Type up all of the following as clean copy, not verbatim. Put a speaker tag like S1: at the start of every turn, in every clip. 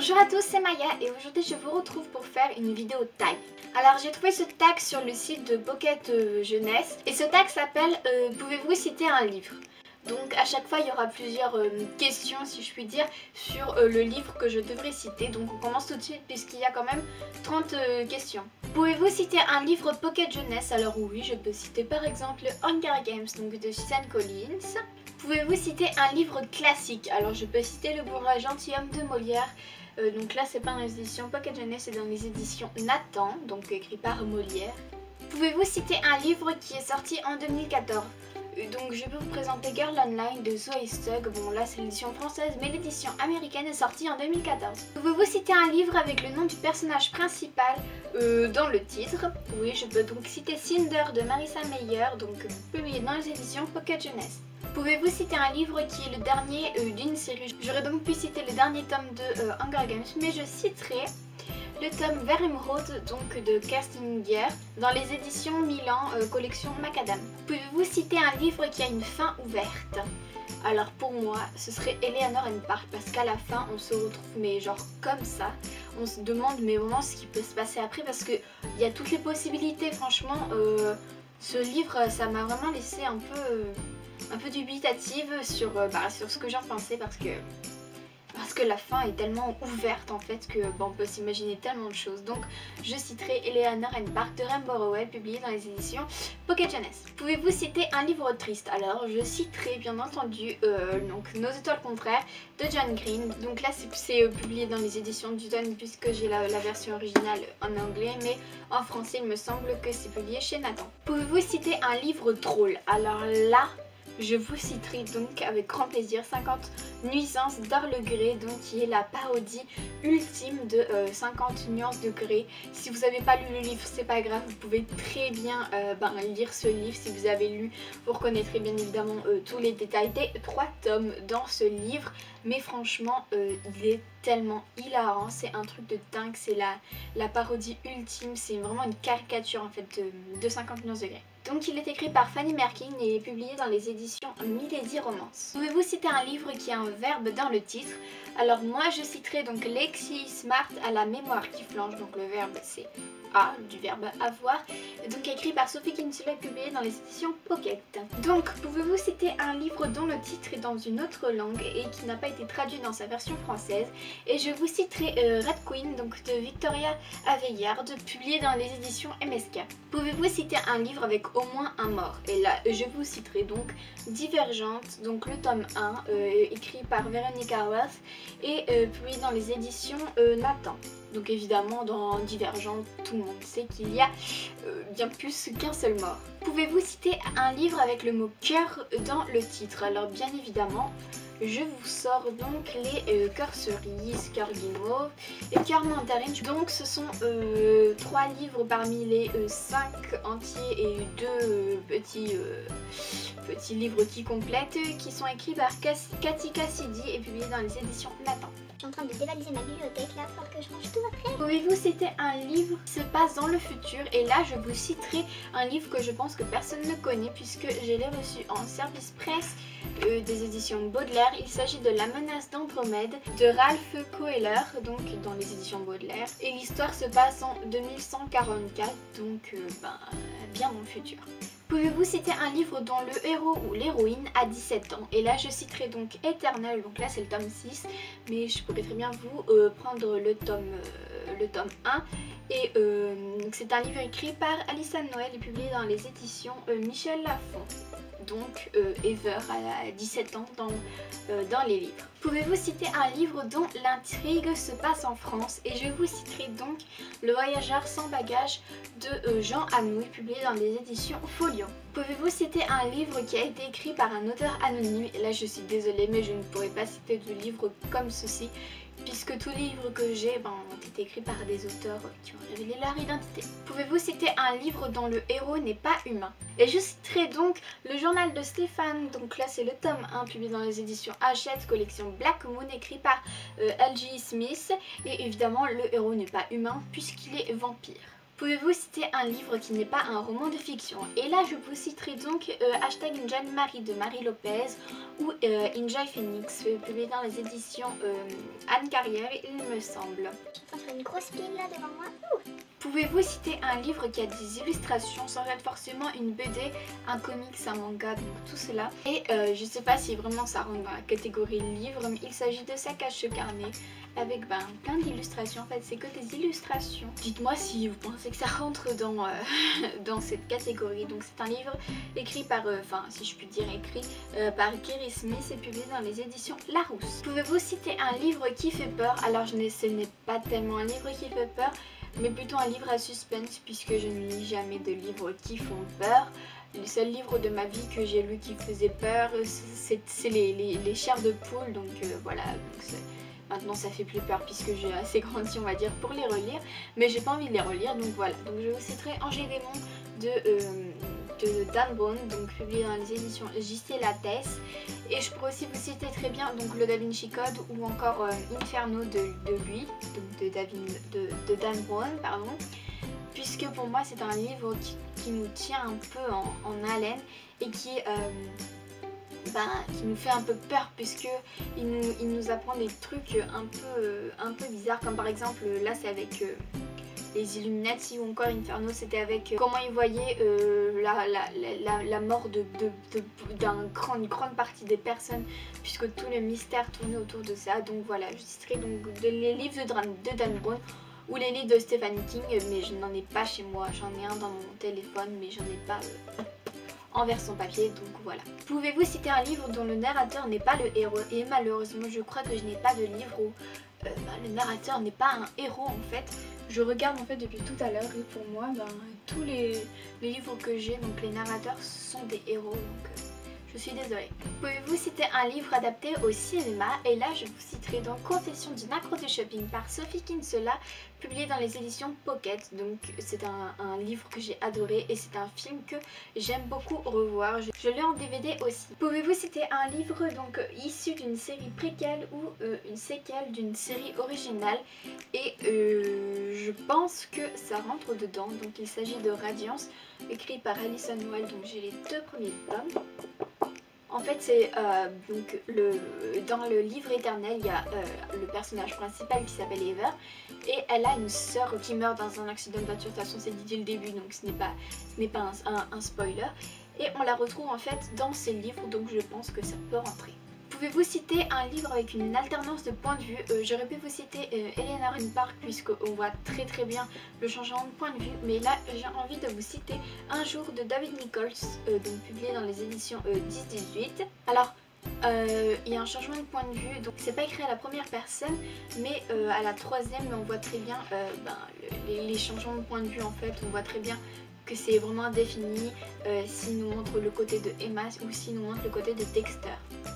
S1: Bonjour à tous, c'est Maya et aujourd'hui je vous retrouve pour faire une vidéo tag. Alors j'ai trouvé ce tag sur le site de Pocket Jeunesse et ce tag s'appelle pouvez-vous citer un livre? Donc à chaque fois il y aura plusieurs questions si je puis dire sur le livre que je devrais citer. Donc on commence tout de suite puisqu'il y a quand même 30 questions. Pouvez-vous citer un livre Pocket Jeunesse? Alors oui, je peux citer par exemple Hunger Games donc de Suzanne Collins. Pouvez-vous citer un livre classique? Alors je peux citer Le bourgeois gentilhomme de Molière. Donc là c'est pas dans les éditions Pocket Jeunesse, c'est dans les éditions Nathan, donc écrit par Molière. Pouvez-vous citer un livre qui est sorti en 2014? Donc je peux vous présenter Girl Online de Zoé Stug. Bon là c'est l'édition française mais l'édition américaine est sortie en 2014. Pouvez-vous citer un livre avec le nom du personnage principal dans le titre? Oui, je peux donc citer Cinder de Marissa Meyer, donc publié dans les éditions Pocket Jeunesse. Pouvez-vous citer un livre qui est le dernier d'une série? J'aurais donc pu citer le dernier tome de Hunger Games, mais je citerai le tome Vert Émeraude donc de Kerstin Gier dans les éditions Milan collection Macadam. Pouvez-vous citer un livre qui a une fin ouverte? Alors pour moi ce serait Eleanor and Park parce qu'à la fin on se retrouve mais genre comme ça. On se demande mais vraiment ce qui peut se passer après parce que il y a toutes les possibilités. Franchement ce livre ça m'a vraiment laissé un peu dubitative sur ce que j'en pensais parce que la fin est tellement ouverte en fait que on peut s'imaginer tellement de choses. Donc je citerai Eleanor and Park de Rainbow Rowell publié dans les éditions Pocket Jeunesse. Pouvez-vous citer un livre triste? Alors je citerai bien entendu donc Nos étoiles contraires de John Green. Donc là c'est publié dans les éditions Dutton puisque j'ai la version originale en anglais, mais en français il me semble que c'est publié chez Nathan. Pouvez-vous citer un livre drôle? Alors là je vous citerai donc avec grand plaisir 50 nuisances d'Orle Grey, donc qui est la parodie ultime de 50 nuances de Grey. Si vous n'avez pas lu le livre, c'est pas grave, vous pouvez très bien lire ce livre. Si vous avez lu, vous reconnaîtrez bien évidemment tous les détails des 3 tomes dans ce livre. Mais franchement, il est tellement hilarant, c'est un truc de dingue, c'est la parodie ultime, c'est vraiment une caricature en fait de 50 nuances de Grey. Donc il est écrit par Fanny Merkin et est publié dans les éditions Milady Romance. Pouvez-vous citer un livre qui a un verbe dans le titre? Alors moi je citerai donc Lexi Smart à la mémoire qui flanche, donc le verbe c'est du verbe avoir, donc écrit par Sophie Kinsella, publié dans les éditions Pocket. Donc pouvez-vous citer un livre dont le titre est dans une autre langue et qui n'a pas été traduit dans sa version française? Et je vous citerai Red Queen donc de Victoria Aveyard, publié dans les éditions MSK. Pouvez-vous citer un livre avec au moins un mort? Et là je vous citerai donc Divergente, donc le tome 1 écrit par Veronica Roth et publié dans les éditions Nathan. Donc évidemment dans Divergente tout le monde sait qu'il y a bien plus qu'un seul mort. Pouvez-vous citer un livre avec le mot cœur dans le titre? Alors bien évidemment je vous sors donc les cœurs cerises, cœur guimauve et cœur mandarine. Donc ce sont 3 livres parmi les 5 entiers et 2 petits livres qui complètent qui sont écrits par Cathy Cassidy et publiés dans les éditions Nathan.
S2: Je suis en train de dévaliser ma bibliothèque là pour que je range tout après.
S1: Pouvez-vous citer un livre qui se passe dans le futur? Et là je vous citerai un livre que je pense que personne ne connaît puisque je l'ai reçu en service presse des éditions Baudelaire. Il s'agit de La menace d'Andromède de Ralph Koehler, donc dans les éditions Baudelaire. Et l'histoire se passe en 2144, donc bien dans le futur. Pouvez-vous citer un livre dont le héros ou l'héroïne a 17 ans? Et là je citerai donc Éternel, donc là c'est le tome 6, mais je pourrais très bien vous prendre le tome 1. Et c'est un livre écrit par Alissa Noël et publié dans les éditions Michel Lafon. Donc Ever a 17 ans dans les livres. Pouvez-vous citer un livre dont l'intrigue se passe en France? Et je vous citerai donc Le voyageur sans bagages de Jean Anouilh, publié dans les éditions Folio. Pouvez-vous citer un livre qui a été écrit par un auteur anonyme? Et là je suis désolée mais je ne pourrais pas citer de livre comme ceci puisque tous les livres que j'ai ont été écrits par des auteurs qui ont révélé leur identité. Pouvez-vous citer un livre dont le héros n'est pas humain? Et je citerai donc Le journal de Stéphane, donc là c'est le tome 1 publié dans les éditions Hachette, collection Black Moon, écrit par L.J. Smith. Et évidemment le héros n'est pas humain puisqu'il est vampire. Pouvez-vous citer un livre qui n'est pas un roman de fiction? Et là je vous citerai donc hashtag Enjoy Marie de Marie Lopez ou Enjoy Phoenix, publié dans les éditions Anne Carrière il me semble.
S2: Je pense une grosse pile là devant moi.
S1: Pouvez-vous citer un livre qui a des illustrations sans être forcément une BD, un comics, un manga, donc tout cela. Et je sais pas si vraiment ça rentre dans la catégorie livre, mais il s'agit de Sac à ce carnet avec plein d'illustrations. En fait c'est que des illustrations. Dites-moi si vous pensez que ça rentre dans, dans cette catégorie. Donc c'est un livre écrit par, si je puis dire écrit par Kerry Smith et publié dans les éditions Larousse. Pouvez-vous citer un livre qui fait peur? Alors ce n'est pas tellement un livre qui fait peur, mais plutôt un livre à suspense puisque je ne lis jamais de livres qui font peur. Les seuls livres de ma vie que j'ai lus qui faisaient peur, c'est les chairs de poule, donc voilà. Donc maintenant ça fait plus peur puisque j'ai assez grandi on va dire pour les relire, mais j'ai pas envie de les relire, donc voilà. Donc je vous citerai Angers Démon de Dan Brown, donc publié dans les éditions JC Lattès. Et je pourrais aussi vous citer très bien donc le Da Vinci Code ou encore Inferno de lui, donc de Dan Brown, pardon. Puisque pour moi c'est un livre qui nous tient un peu en haleine et qui nous fait un peu peur puisque il nous apprend des trucs un peu bizarres, comme par exemple là c'est avec les Illuminati ou encore Inferno, c'était avec comment ils voyaient la mort d'une grande partie des personnes puisque tout le mystère tournait autour de ça. Donc voilà, je citerai donc les livres de Dan Brown ou les livres de Stephen King, mais je n'en ai pas chez moi, j'en ai un dans mon téléphone mais j'en ai pas en version papier, donc voilà. Pouvez-vous citer un livre dont le narrateur n'est pas le héros? Et malheureusement je crois que je n'ai pas de livre où le narrateur n'est pas un héros en fait. Je regarde en fait depuis tout à l'heure et pour moi tous les livres que j'ai, donc les narrateurs sont des héros, donc je suis désolée. Pouvez-vous citer un livre adapté au cinéma? Et là je vous citerai donc Confession d'une accro du shopping par Sophie Kinsella, publié dans les éditions Pocket. Donc c'est un livre que j'ai adoré et c'est un film que j'aime beaucoup revoir. Je l'ai en DVD aussi. Pouvez-vous citer un livre donc issu d'une série préquelle ou une séquelle d'une série originale? Et je pense que ça rentre dedans. Donc il s'agit de Radiance, écrit par Alison Wilde. Donc j'ai les 2 premiers tomes. En fait c'est donc dans le livre éternel il y a le personnage principal qui s'appelle Ever et elle a une sœur qui meurt dans un accident de voiture. De toute façon c'est dit dès le début donc ce n'est pas un spoiler, et on la retrouve en fait dans ces livres, donc je pense que ça peut rentrer. Pouvez-vous citer un livre avec une alternance de point de vue? J'aurais pu vous citer Eleanor in Park puisqu'on voit très bien le changement de point de vue, mais là j'ai envie de vous citer Un jour de David Nichols, donc publié dans les éditions 10-18. Alors il y a un changement de point de vue, donc c'est pas écrit à la première personne mais à la troisième, mais on voit très bien les changements de point de vue. En fait on voit très bien que c'est vraiment défini s'il nous montre le côté de Emma ou s'il nous montre le côté de Dexter.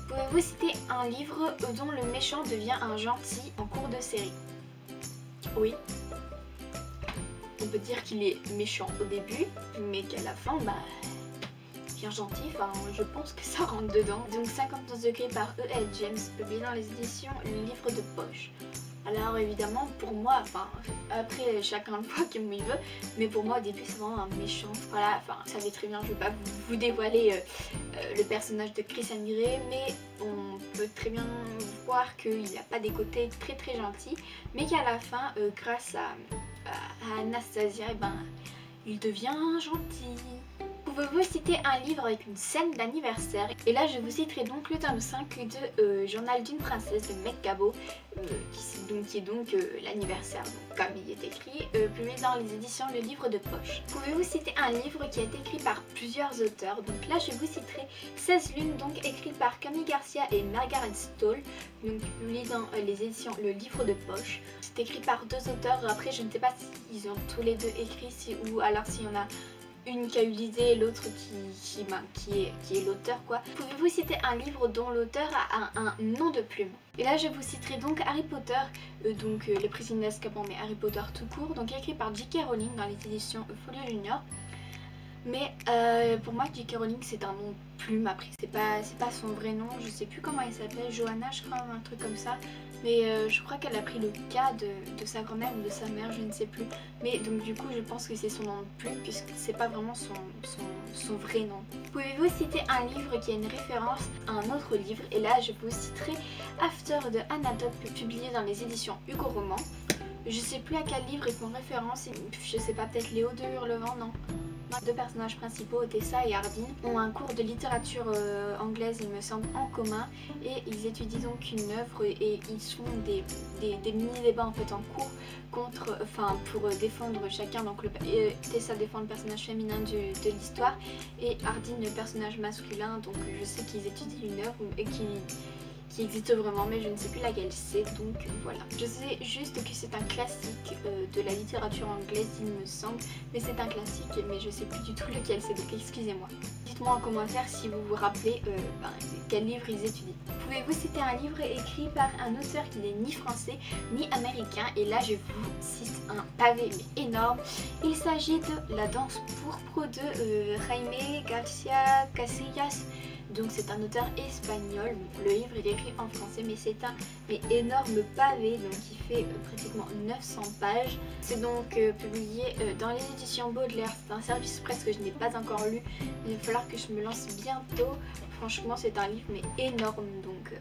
S1: Pouvez-vous citer un livre dont le méchant devient un gentil en cours de série? Oui. On peut dire qu'il est méchant au début, mais qu'à la fin, il devient gentil. Enfin, je pense que ça rentre dedans. Donc 51 degrés par E.L. James, publié dans les éditions Le Livre de Poche. Alors évidemment pour moi, après chacun le voit comme il veut, mais pour moi au début c'est vraiment un méchant. Voilà, vous savez très bien, je ne vais pas vous dévoiler le personnage de Chris Angray, mais on peut très bien voir qu'il n'a pas des côtés très gentils, mais qu'à la fin, grâce à Anastasia, il devient gentil. Pouvez-vous citer un livre avec une scène d'anniversaire? Et là je vous citerai donc le tome 5 de Journal d'une princesse de Meg Cabot, qui est donc l'anniversaire, comme il est écrit, publié dans les éditions Le Livre de Poche. Pouvez-vous citer un livre qui a été écrit par plusieurs auteurs? Donc là je vous citerai 16 lunes, donc écrit par Camille Garcia et Margaret Stoll, donc publié dans les éditions Le Livre de Poche. C'est écrit par 2 auteurs, après je ne sais pas s'ils ont tous les 2 écrit ou alors s'il y en a une qui a eu l'idée et l'autre qui est l'auteur quoi. Pouvez-vous citer un livre dont l'auteur a un nom de plume? Et là je vous citerai donc Harry Potter, donc Les Prisonniers d'Azkaban, mais Harry Potter tout court, donc écrit par J.K. Rowling dans les éditions Folio Junior. Mais pour moi, J.K. Rowling c'est un nom de plume. Après c'est pas son vrai nom, je sais plus comment elle s'appelle, Johanna je crois, un truc comme ça. Mais je crois qu'elle a pris le cas de sa grand-mère ou de sa mère, je ne sais plus. Mais donc du coup je pense que c'est son nom de plume puisque c'est pas vraiment son vrai nom. Pouvez-vous citer un livre qui a une référence à un autre livre? Et là je vous citerai After de Anatole, publié dans les éditions Hugo Roman. Je sais plus à quel livre ils font référence, je sais pas, peut-être Léo de Hurlevent, non? Deux personnages principaux, Tessa et Hardin, ont un cours de littérature anglaise, il me semble, en commun, et ils étudient donc une œuvre et ils font des mini-débats en fait en cours contre, pour défendre chacun. Donc Tessa défend le personnage féminin de l'histoire et Hardin le personnage masculin. Donc je sais qu'ils étudient une œuvre et qui existe vraiment, mais je ne sais plus laquelle c'est, donc voilà. Je sais juste que c'est un classique de la littérature anglaise, il me semble, mais c'est un classique, mais je sais plus du tout lequel c'est, donc excusez-moi. Dites-moi en commentaire si vous vous rappelez quel livre ils étudient. Pouvez-vous citer un livre écrit par un auteur qui n'est ni français ni américain? Et là je vous cite un pavé mais énorme. Il s'agit de La danse pourpre de Jaime Garcia Casillas. Donc c'est un auteur espagnol. Le livre il est écrit en français, mais c'est un énorme pavé, donc il fait pratiquement 900 pages. C'est donc publié dans les éditions Baudelaire. C'est un service presse que je n'ai pas encore lu. Il va falloir que je me lance bientôt. Franchement c'est un livre mais énorme, donc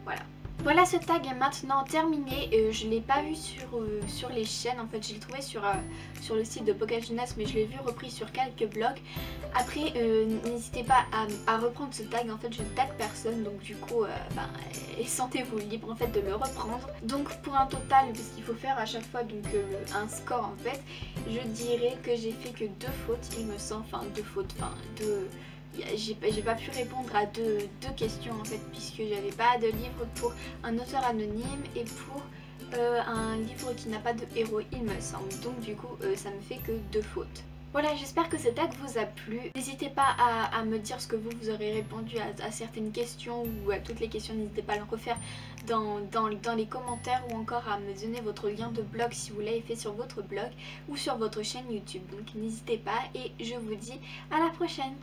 S1: voilà. Voilà, ce tag est maintenant terminé. Je ne l'ai pas vu sur les chaînes, en fait je l'ai trouvé sur le site de Pocket Jeunesse, mais je l'ai vu repris sur quelques blogs. Après n'hésitez pas à reprendre ce tag, en fait je ne tag personne, donc du coup sentez-vous libre en fait de le reprendre. Donc pour un total, parce qu'il faut faire à chaque fois donc un score en fait, je dirais que j'ai fait que 2 fautes, il me semble, j'ai pas pu répondre à deux questions en fait, puisque j'avais pas de livre pour un auteur anonyme et pour un livre qui n'a pas de héros il me semble, donc du coup ça me fait que 2 fautes. Voilà, j'espère que ce tag vous a plu. N'hésitez pas à me dire ce que vous aurez répondu à certaines questions ou à toutes les questions. N'hésitez pas à le refaire dans les commentaires ou encore à me donner votre lien de blog si vous l'avez fait sur votre blog ou sur votre chaîne YouTube. Donc n'hésitez pas et je vous dis à la prochaine.